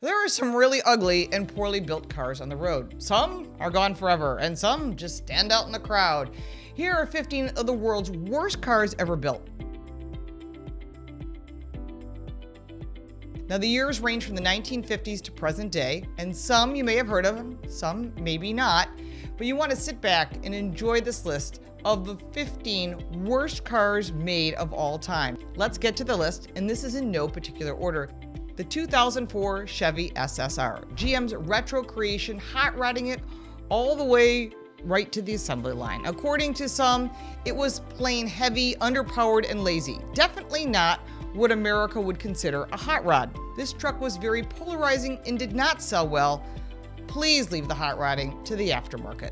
There are some really ugly and poorly built cars on the road. Some are gone forever, and some just stand out in the crowd. Here are 15 of the world's worst cars ever built. Now, the years range from the 1950s to present day, and some you may have heard of them, some maybe not, but you want to sit back and enjoy this list of the 15 worst cars made of all time. Let's get to the list, and this is in no particular order. The 2004 Chevy SSR, GM's retro creation, hot rodding it all the way right to the assembly line. According to some, it was plain heavy, underpowered, and lazy. Definitely not what America would consider a hot rod. This truck was very polarizing and did not sell well. Please leave the hot rodding to the aftermarket.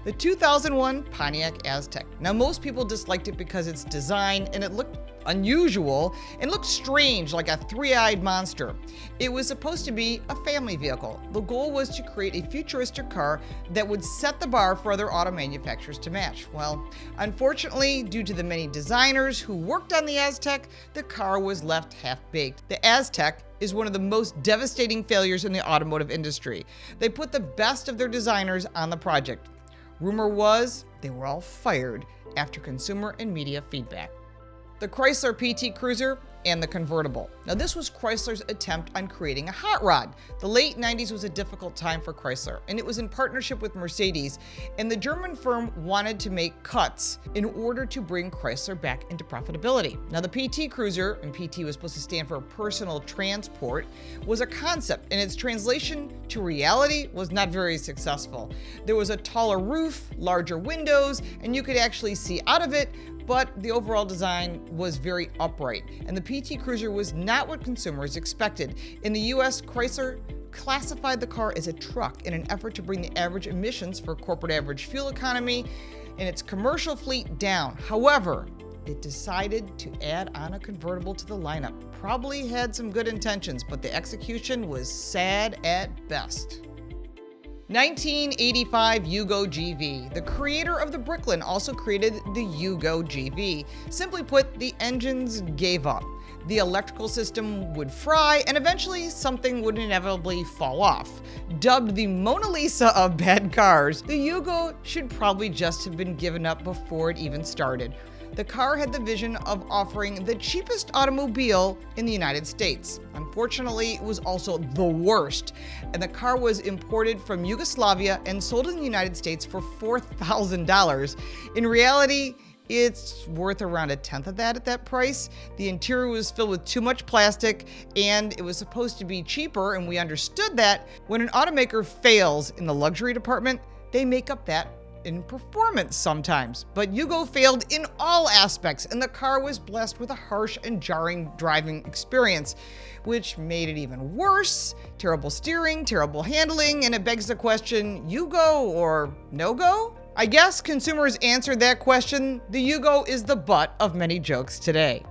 The 2001 Pontiac Aztek. Now, most people disliked it because its design and it looked unusual and looked strange, like a three-eyed monster. It was supposed to be a family vehicle. The goal was to create a futuristic car that would set the bar for other auto manufacturers to match. Well, unfortunately, due to the many designers who worked on the Aztek, the car was left half-baked. The Aztek is one of the most devastating failures in the automotive industry. They put the best of their designers on the project. Rumor was they were all fired after consumer and media feedback. The Chrysler PT Cruiser and the Convertible. Now, this was Chrysler's attempt on creating a hot rod. The late 90s was a difficult time for Chrysler, and it was in partnership with Mercedes, and the German firm wanted to make cuts in order to bring Chrysler back into profitability. Now, the PT Cruiser, and PT was supposed to stand for personal transport, was a concept, and its translation to reality was not very successful. There was a taller roof, larger windows, and you could actually see out of it, but the overall design was very upright, and the PT Cruiser was not what consumers expected. In the US, Chrysler classified the car as a truck in an effort to bring the average emissions for corporate average fuel economy and its commercial fleet down. However, it decided to add on a convertible to the lineup. Probably had some good intentions, but the execution was sad at best. 1985 Yugo GV. The creator of the Bricklin also created the Yugo GV. Simply put, the engines gave up. The electrical system would fry, and eventually something would inevitably fall off. Dubbed the Mona Lisa of bad cars, the Yugo should probably just have been given up before it even started. The car had the vision of offering the cheapest automobile in the United States. Unfortunately, it was also the worst, and the car was imported from Yugoslavia and sold in the United States for $4,000. In reality, it's worth around a tenth of that at that price. The interior was filled with too much plastic, and it was supposed to be cheaper, and we understood that. When an automaker fails in the luxury department, they make up that in performance sometimes. But Yugo failed in all aspects, and the car was blessed with a harsh and jarring driving experience, which made it even worse. Terrible steering, terrible handling, and it begs the question, Yugo or no go? I guess consumers answered that question. The Yugo is the butt of many jokes today.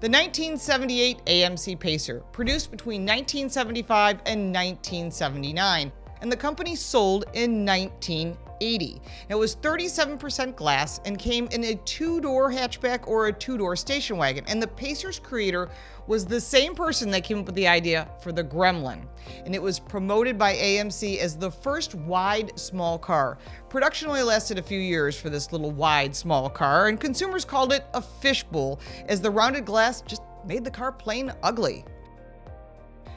The 1978 AMC Pacer, produced between 1975 and 1979, and the company sold in 1980. It was 37% glass and came in a two-door hatchback or a two-door station wagon. And the Pacer's creator was the same person that came up with the idea for the Gremlin. And it was promoted by AMC as the first wide small car. Production only lasted a few years for this little wide small car, and consumers called it a fishbowl, as the rounded glass just made the car plain ugly.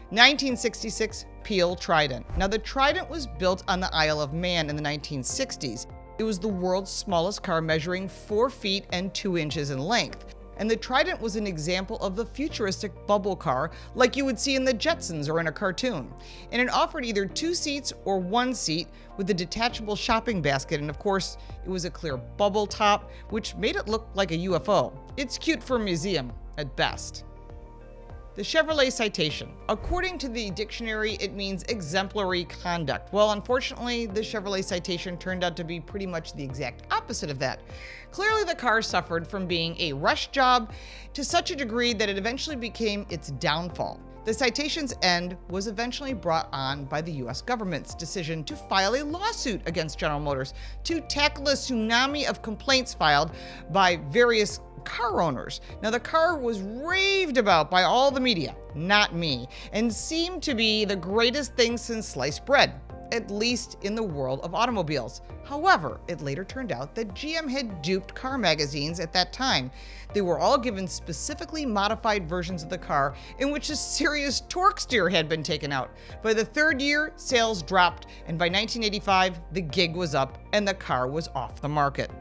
1966 Peel Trident. Now, the Trident was built on the Isle of Man in the 1960s. It was the world's smallest car, measuring 4 feet and 2 inches in length. And the Trident was an example of the futuristic bubble car like you would see in the Jetsons or in a cartoon. And it offered either 2 seats or 1 seat with a detachable shopping basket, and of course, it was a clear bubble top, which made it look like a UFO. It's cute for a museum at best. The Chevrolet Citation. According to the dictionary, it means exemplary conduct. Well, unfortunately, the Chevrolet Citation turned out to be pretty much the exact opposite of that. Clearly, the car suffered from being a rush job to such a degree that it eventually became its downfall. The Citation's end was eventually brought on by the US government's decision to file a lawsuit against General Motors to tackle a tsunami of complaints filed by various car owners. Now, the car was raved about by all the media. not me, and seemed to be the greatest thing since sliced bread, at least in the world of automobiles. However, it later turned out that GM had duped car magazines at that time. They were all given specifically modified versions of the car in which a serious torque steer had been taken out. By the third year, sales dropped, and by 1985, the gig was up and the car was off the market.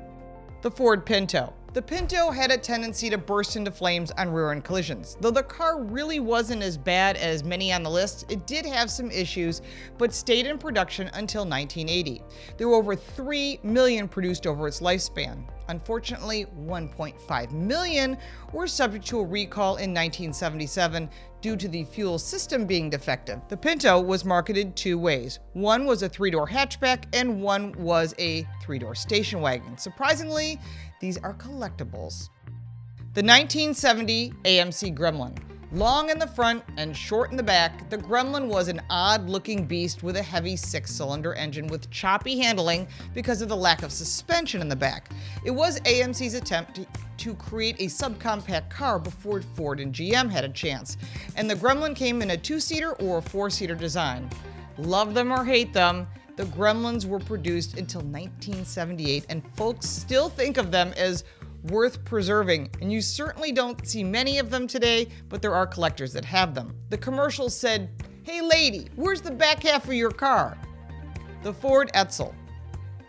The Ford Pinto. The Pinto had a tendency to burst into flames on rear-end collisions. Though the car really wasn't as bad as many on the list, it did have some issues, but stayed in production until 1980. There were over 3 million produced over its lifespan. Unfortunately, 1.5 million were subject to a recall in 1977 due to the fuel system being defective. The Pinto was marketed two ways. One was a 3-door hatchback and one was a 3-door station wagon. Surprisingly, these are collectibles. The 1970 AMC Gremlin. Long in the front and short in the back, the Gremlin was an odd-looking beast with a heavy 6-cylinder engine with choppy handling because of the lack of suspension in the back. It was AMC's attempt to create a subcompact car before Ford and GM had a chance, and the Gremlin came in a 2-seater or a 4-seater design. Love them or hate them, the Gremlins were produced until 1978, and folks still think of them as worth preserving, and you certainly don't see many of them today, but there are collectors that have them. The commercial said, "Hey lady, where's the back half of your car?" The Ford Edsel.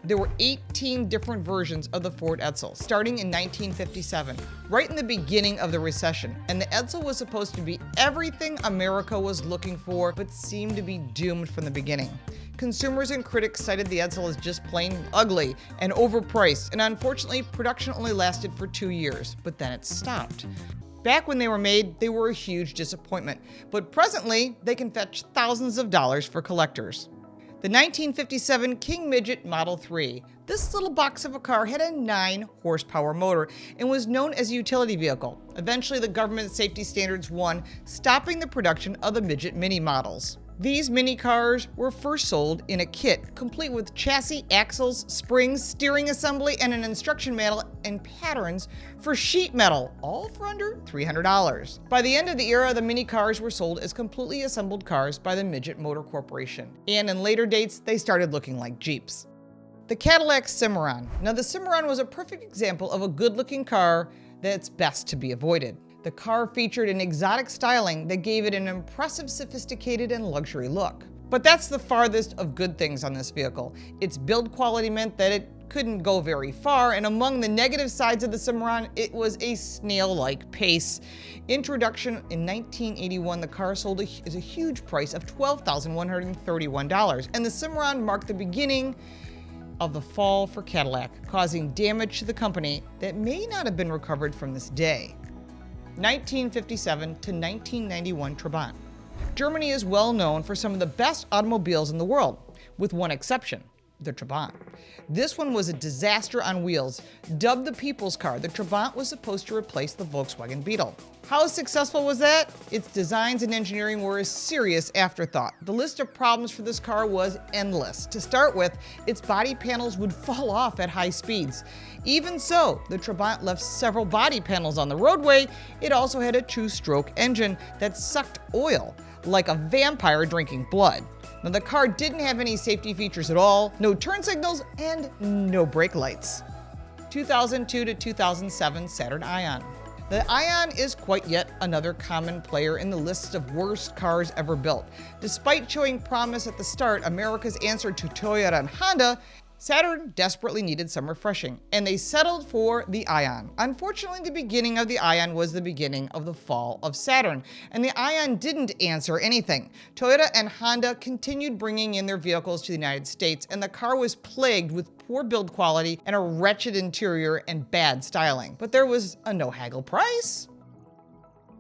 There were 18 different versions of the Ford Edsel, starting in 1957, right in the beginning of the recession, and the Edsel was supposed to be everything America was looking for, but seemed to be doomed from the beginning. Consumers and critics cited the Edsel as just plain ugly and overpriced, and unfortunately, production only lasted for 2 years, but then it stopped. Back when they were made, they were a huge disappointment, but presently, they can fetch thousands of dollars for collectors. The 1957 King Midget Model 3. This little box of a car had a 9-horsepower motor and was known as a utility vehicle. Eventually, the government safety standards won, stopping the production of the Midget mini models. These mini cars were first sold in a kit, complete with chassis, axles, springs, steering assembly, and an instruction manual and patterns for sheet metal, all for under $300. By the end of the era, the mini cars were sold as completely assembled cars by the Midget Motor Corporation, and in later dates, they started looking like Jeeps. The Cadillac Cimarron. Now, the Cimarron was a perfect example of a good-looking car that's best to be avoided. The car featured an exotic styling that gave it an impressive, sophisticated, and luxury look. But that's the farthest of good things on this vehicle. Its build quality meant that it couldn't go very far, and among the negative sides of the Cimarron, it was a snail-like pace. Introduction in 1981, the car sold as a huge price of $12,131, and the Cimarron marked the beginning of the fall for Cadillac, causing damage to the company that may not have been recovered from this day. 1957 to 1991 Trabant. Germany is well known for some of the best automobiles in the world, with one exception, the Trabant. This one was a disaster on wheels. Dubbed the people's car, the Trabant was supposed to replace the Volkswagen Beetle. How successful was that? Its designs and engineering were a serious afterthought. The list of problems for this car was endless. To start with, its body panels would fall off at high speeds. Even so, the Trabant left several body panels on the roadway. It also had a 2-stroke engine that sucked oil, like a vampire drinking blood. Now, the car didn't have any safety features at all, no turn signals, and no brake lights. 2002 to 2007 Saturn Ion. The Ion is quite yet another common player in the list of worst cars ever built. Despite showing promise at the start, America's answer to Toyota and Honda, Saturn desperately needed some refreshing, and they settled for the Ion. Unfortunately, the beginning of the Ion was the beginning of the fall of Saturn, and the Ion didn't answer anything. Toyota and Honda continued bringing in their vehicles to the United States, and the car was plagued with poor build quality and a wretched interior and bad styling. But there was a no-haggle price.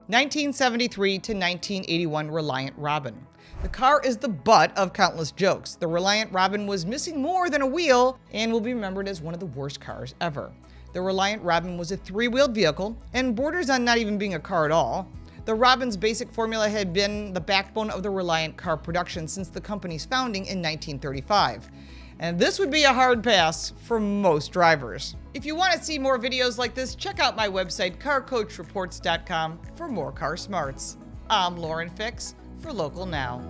1973 to 1981 Reliant Robin. The car is the butt of countless jokes. The Reliant Robin was missing more than a wheel and will be remembered as one of the worst cars ever. The Reliant Robin was a 3-wheeled vehicle and borders on not even being a car at all. The Robin's basic formula had been the backbone of the Reliant car production since the company's founding in 1935. And this would be a hard pass for most drivers. If you want to see more videos like this, check out my website, carcoachreports.com, for more car smarts. I'm Lauren Fix for Local Now.